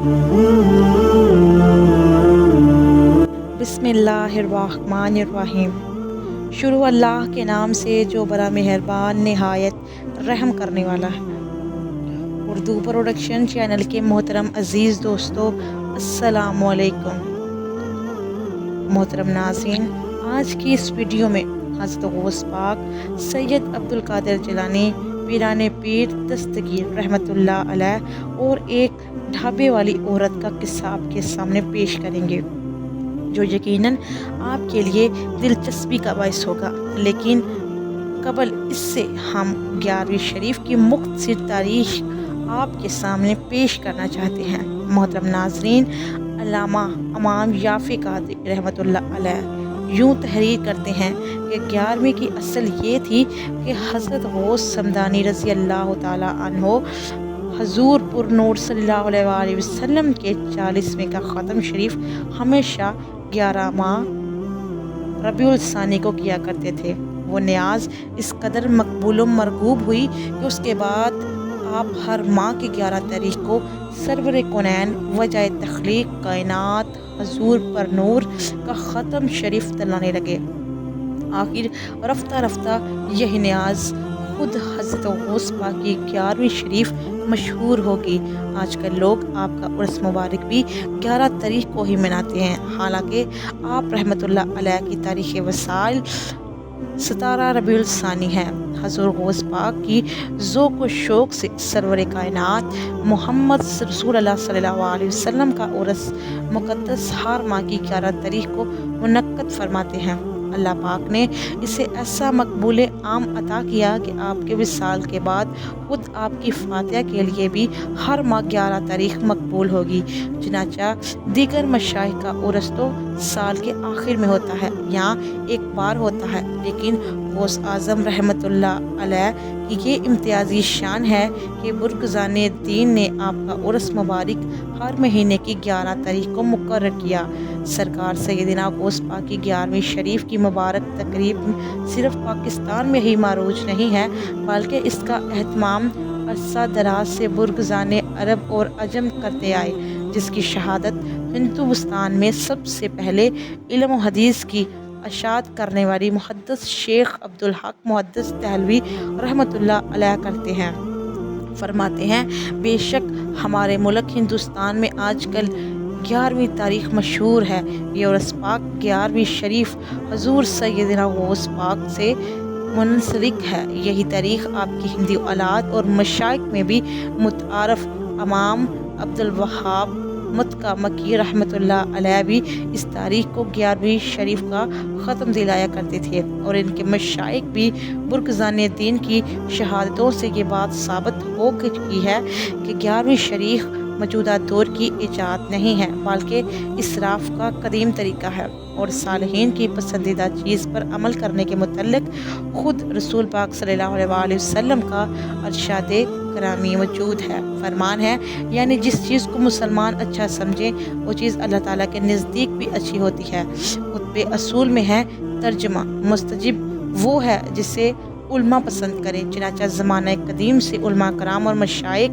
बिस्मिल्लाहिर्रहमानिर्रहीम। शुरू अल्लाह के नाम से जो बड़ा मेहरबान नहायत रहम करने वाला है। उर्दू प्रोडक्शन चैनल के मोहतरम अज़ीज़ दोस्तों, अस्सलामु अलैकुम। मोहतरम नाज़रीन, आज की इस वीडियो में हज़रत गौस पाक सैयद अब्दुल कादिर जिलानी पीराने पीर दस्तगीर रहमतुल्लाह अलैह और एक ढाबे वाली औरत का किस्सा आपके सामने पेश करेंगे, जो यकीनन आपके लिए दिलचस्पी का बायस होगा। लेकिन कबल इससे हम 11वीं शरीफ की मुख्तसर तारीख आपके सामने पेश करना चाहते हैं। मोहतरम नाज़रीन, अल्लामा इमाम याफ़ी कादरी रहमतुल्लाह अलैह यूँ तहरीर करते हैं कि 11वीं की असल ये थी कि हज़रत गौस समदानी रज़ी अल्लाह ताला अन्हो हजूर पुर नूर सल्लल्लाहु अलैहि वसल्लम के 40वें का ख़त्म शरीफ हमेशा 11 माह रबीउल सानी को किया करते थे। वो न्याज इस कदर मकबूल मरगूब हुई कि उसके बाद आप हर माह की 11 तारीख को सरवर कौनैन वजह तख्लीक कायनात हजूर पर नूर का ख़त्म शरीफ तलाने लगे। आखिर रफ्ता रफ्ता यह न्याज खुद हज़रत गौस पाक की 11वीं शरीफ मशहूर होगी। आजकल लोग आपका उर्स मुबारक भी 11 तारीख को ही मनाते हैं, हालांकि आप रहमतुल्लाह अलैह की तारीख़ वसाइल 17 रबीउल सानी है। हज़ूर गौस पाक की ज़ौक़ व शौक़ से सरवर कायनात मोहम्मद रसूलुल्लाह सल्लल्लाहु अलैहि वसल्लम का उर्स मुक़द्दस हर माह की 11 तारीख को मुनक्कद फरमाते हैं। अल्लाह पाक ने इसे ऐसा मकबूल आम अता किया कि आपके विसाल के बाद खुद आपकी फातिहा के लिए भी हर माह 11 तारीख मकबूल होगी। चुनांचा दीगर मशाइख का उर्स तो साल के आखिर में होता है, यहाँ एक बार होता है, लेकिन गौस आज़म रहमतुल्लाह अलैह की ये इम्तियाज़ी शान है कि बुर्ज़ाने दीन ने आपका उर्स मुबारक हर महीने की 11 तारीख को मुकर्रर किया। सरकार सैयदना गौस पाक की 11वीं शरीफ की मुबारक तकरीब सिर्फ पाकिस्तान में ही मारूज नहीं है, बल्कि इसका एहतमाम अरसा दराज से बुर्ज़ाने अरब और अजम करते आए, जिसकी शहादत हिंदुस्तान में सबसे पहले इल्म व हदीस की अशात करने वाली मुहद्दिस शेख अब्दुल हक मुहद्दिस दहलवी रहमतुल्लाह अलैह करते हैं। फरमाते हैं, बेशक हमारे मुल्क हिंदुस्तान में आजकल 11वीं तारीख मशहूर है। ये उर्स पाक 11वीं शरीफ हजूर सैयदना गौस पाक से मुनसलिक है। यही तारीख आपकी हिंदी औलाद और मशाइख में भी मुतारफ़ इमाम अब्दुल वहाब मुत्का मकी रहमतुल्लाह अलैह भी इस तारीख को 11वीं शरीफ का ख़त्म दिलाया करते थे, और इनके मशाइख भी बुर्ज़ाने दीन की शहादतों से ये बात साबित हो चुकी है कि 11वीं शरीफ मौजूदा दौर की इजाद नहीं है, बल्कि इसराफ का कदीम तरीका है। और सालिहीन की पसंदीदा चीज़ पर अमल करने के मुतल्लिक़ ख़ुद रसूल पाक सल्लल्लाहु अलैहि वसल्लम का इरशाद करामी मौजूद है। फरमान है, यानी जिस चीज़ को मुसलमान अच्छा समझे वो चीज़ अल्लाह ताला के नज़दीक भी अच्छी होती है। खुतबे असूल में है तर्जमा, मुस्तजिब वो है जिसे उल्मा पसंद करें। चुनांचा ज़माना कदीम से उल्मा कराम और मशाइख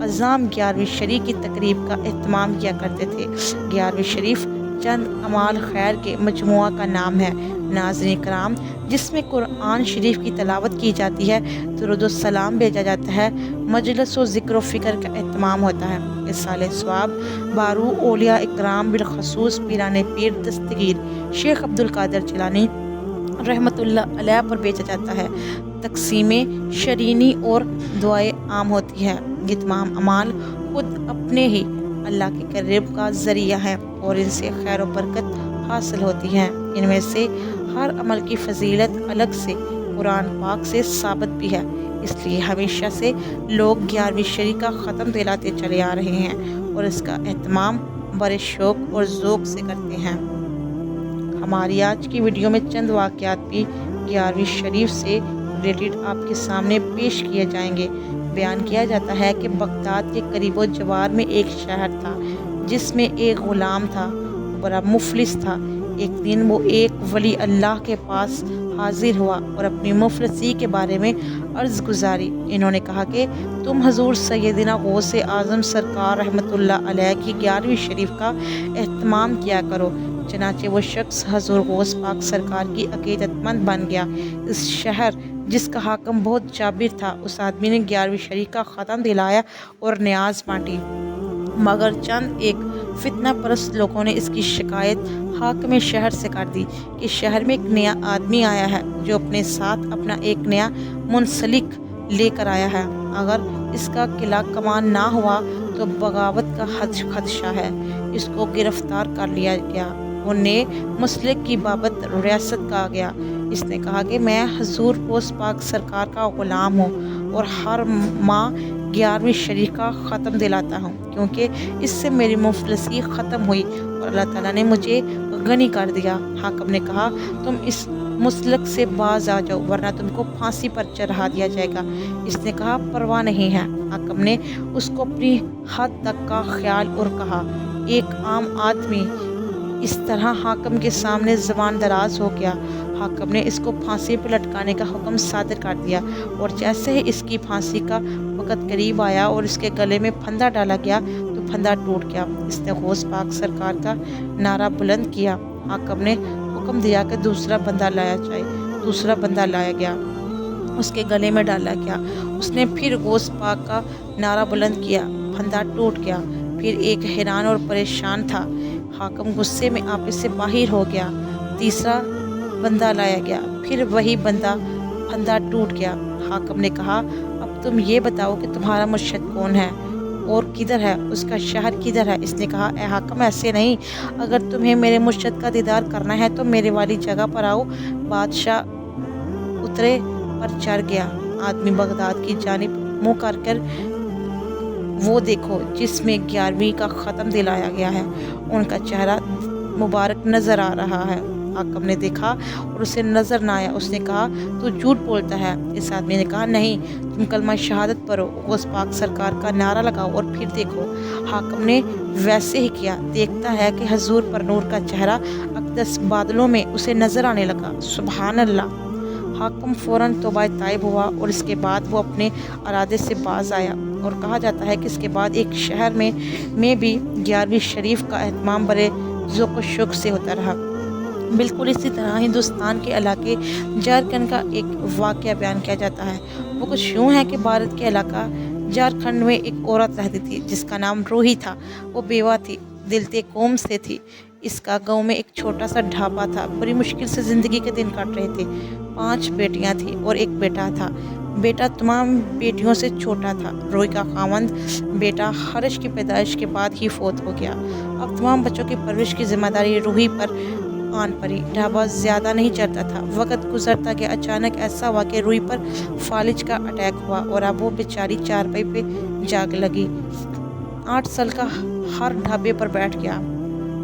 अज़ाम 11वीं शरीफ की तकरीब का एहतमाम किया करते थे। 11वीं शरीफ चंद अमाल खैर के मजमुआ का नाम है। नाज़रीन कराम, जिसमें कुरान शरीफ की तलावत की जाती है, दुरूद व सलाम भेजा जाता है, मजलिस व ज़िक्र व फ़िक्र का एहतमाम होता है। इसाले सवाब बारू औलिया इकराम बिलखसूस पीराने पीर दस्तगीर शेख अब्दुल कादिर जिलानी रहमतुल्लाह अलैह पर बेचा जाता है। तकसीमें शरीनी और दुआएं आम होती है। ये तमाम अमाल खुद अपने ही अल्लाह के करीब का ज़रिया है और इनसे खैर व बरकत हासिल होती है। इनमें से हर अमल की फजीलत अलग से कुरान पाक से साबित भी है, इसलिए हमेशा से लोग 11वीं शरीफ का ख़त्म दिलाते चले आ रहे हैं और इसका एहतमाम बड़े शौक़ और ज़ौक़ से करते हैं। हमारी आज की वीडियो में चंद वाक़यात भी 11वीं शरीफ से रिलेटेड आपके सामने पेश किए जाएंगे। बयान किया जाता है कि बगदाद के करीबो जवार में एक शहर था जिसमें एक ग़ुलाम था, बड़ा मुफलिस था। एक दिन वो एक वली अल्लाह के पास हाजिर हुआ और अपनी मुफलसी के बारे में अर्ज़ गुजारी। इन्होंने कहा कि तुम हजूर सैयदना गौस आज़म सरकार रहमतुल्लाह अलैह की 11वीं शरीफ का एहतमाम किया करो। चनाचे वो शख्स हजूर गौस पाक सरकार की अकीदतमंद बन गया। इस शहर जिसका हाकम बहुत जाबिर था, उस आदमी ने 11वीं शरीफ का ख़त्म दिलाया और न्याज बांटी, मगर चंद एक फितना परस्त लोगों ने इसकी शिकायत हाकिम शहर से कर दी कि शहर में एक नया आदमी आया है जो अपने साथ अपना एक नया मुंसलिक लेकर आया है। अगर इसका किला कमान ना हुआ तो बगावत का खदशा है। इसको गिरफ्तार कर लिया गया और नए मुसलिक की बाबत रियासत का गया। इसने कहा कि मैं हजूर गौस पाक सरकार का ग़ुलाम हूँ और हर माह 11वीं शरीफ का ख़त्म दिलाता हूँ, क्योंकि इससे मेरी मुफलसी ख़त्म हुई और अल्लाह ताला ने मुझे गनी कर दिया। हाकिम ने कहा, तुम इस मुसलक से बाज आ जाओ वरना तुमको फांसी पर चढ़ा दिया जाएगा। इसने कहा, परवाह नहीं है। हाकिम ने उसको अपनी हद तक का ख्याल और कहा। एक आम आदमी इस तरह हाकिम के सामने ज़बान दराज हो गया। हाकिम ने इसको फांसी पर लटकाने का हुक्म सादिर कर दिया और जैसे ही इसकी फांसी का वक़्त करीब आया और इसके गले में फंदा डाला गया तो फंदा टूट गया। इसने गौस पाक सरकार का नारा बुलंद किया। हाकिम ने हुक्म दिया कि दूसरा बंदा लाया जाए। दूसरा बंदा लाया गया, उसके गले में डाला गया। उसने फिर गौस पाक का नारा बुलंद किया, फंदा टूट गया। फिर एक हैरान और परेशान था। हाकिम गुस्से में आपे से बाहर हो गया। तीसरा बंदा लाया गया, फिर वही बंदा, फंदा टूट गया। हाकिम ने कहा, अब तुम ये बताओ कि तुम्हारा मुर्शिद कौन है और किधर है, उसका शहर किधर है। इसने कहा, ए हाकिम, ऐसे नहीं, अगर तुम्हें मेरे मुर्शिद का दीदार करना है तो मेरे वाली जगह पर आओ। बादशाह उतरे पर चढ़ गया। आदमी बगदाद की जानिब मुँह कर वो देखो जिसमें 11वीं का ख़त्म दिलाया गया है, उनका चेहरा मुबारक नज़र आ रहा है। हाकिम ने देखा और उसे नज़र ना आया। उसने कहा, तू झूठ बोलता है। इस आदमी ने कहा, नहीं, तुम कलमा शहादत पढ़ो, गौस पाक सरकार का नारा लगाओ और फिर देखो। हाकिम ने वैसे ही किया। देखता है कि हजूर पर नूर का चेहरा अक़दस बादलों में उसे नज़र आने लगा। सुबहान अल्लाह। हाकिम फ़ौरन तौबा ताइब हुआ और इसके बाद वो अपने इरादे से बाज आया। और कहा जाता है कि इसके बाद एक शहर में भी 11वीं शरीफ का एहतमाम बड़े ज़ौक़ व शौक़ से होता रहा। बिल्कुल इसी तरह हिंदुस्तान के इलाके झारखंड का एक वाक़या बयान किया जाता है। वो कुछ यूँ है कि भारत के इलाका झारखंड में एक औरत रहती थी जिसका नाम रूही था। वो बेवा थी, दिलते कौम से थी। इसका गांव में एक छोटा सा ढाबा था। बड़ी मुश्किल से ज़िंदगी के दिन कट रहे थे। 5 बेटियां थी और एक बेटा था। बेटा तमाम बेटियों से छोटा था। रूही का खावंद बेटा हर्ष की पैदाइश के बाद ही फोत हो गया। अब तमाम बच्चों की परवरिश की जिम्मेदारी रूही पर आन पड़ी। ढाबा ज़्यादा नहीं चलता था। वक्त गुजरता गया। अचानक ऐसा हुआ कि रूही पर फालिज का अटैक हुआ और अब वो बेचारी चारपाई पे जाग लगी। 8 साल का हर ढाबे पर बैठ गया।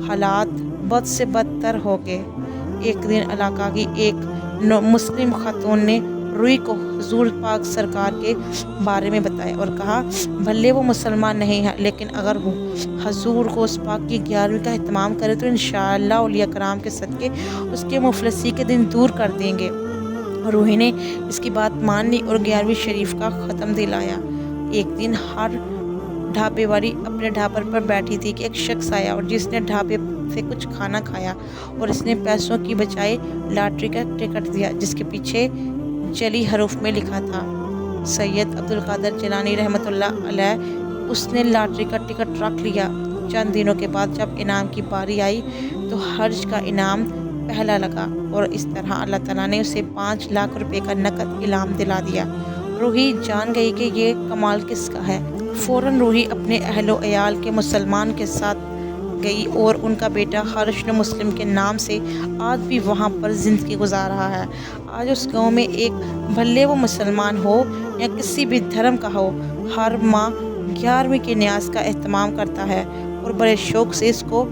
हालात बद से बदतर हो गए। एक दिन इलाका की एक मुस्लिम खातून ने रूही को हुजूर पाक सरकार के बारे में बताया और कहा, भले वो मुसलमान नहीं है, लेकिन अगर वो हुजूर गौस पाक की 11वीं का एहतमाम करे तो इंशाअल्लाह औलिया कराम के सदके उसके मुफलसी के दिन दूर कर देंगे। रूही ने इसकी बात मान ली और 11वीं शरीफ का ख़त्म दिलाया। एक दिन हर ढाबे वाली अपने ढाबर पर बैठी थी कि एक शख्स आया और जिसने ढाबे से कुछ खाना खाया और इसने पैसों की बजाय लॉटरी का टिकट दिया जिसके पीछे जली हरूफ में लिखा था सैयद अब्दुल कादिर जिलानी रहमतुल्लाह अलैह। उसने लॉटरी का टिकट रख लिया। चंद दिनों के बाद जब इनाम की बारी आई तो हर्ज का इनाम पहला लगा और इस तरह अल्लाह ताला ने उसे 5 लाख रुपए का नकद इनाम दिला दिया। रूही जान गई कि ये कमाल किसका है। फ़ौरन रूही अपने अहलो अयाल के मुसलमान के साथ गई और उनका बेटा हर्ष मुस्लिम के नाम से आज भी वहाँ पर ज़िंदगी गुजार रहा है। आज उस गांव में एक भले वो मुसलमान हो या किसी भी धर्म का हो, हर माह 11वीं की न्याज का एहतमाम करता है और बड़े शौक़ से इसको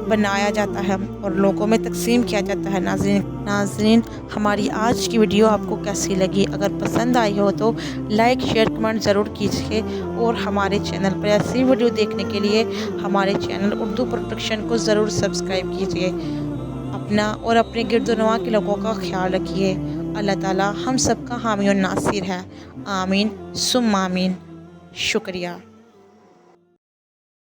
बनाया जाता है और लोगों में तकसीम किया जाता है। नाज़रीन, हमारी आज की वीडियो आपको कैसी लगी? अगर पसंद आई हो तो लाइक शेयर कमेंट ज़रूर कीजिए और हमारे चैनल पर ऐसी वीडियो देखने के लिए हमारे चैनल उर्दू प्रोडक्शन को ज़रूर सब्सक्राइब कीजिए। अपना और अपने गिरदोनवा के लोगों का ख्याल रखिए। اللہ تعالی ہم سب کا حامی و ناصر ہے۔ آمین ثم آمین۔ شکریہ۔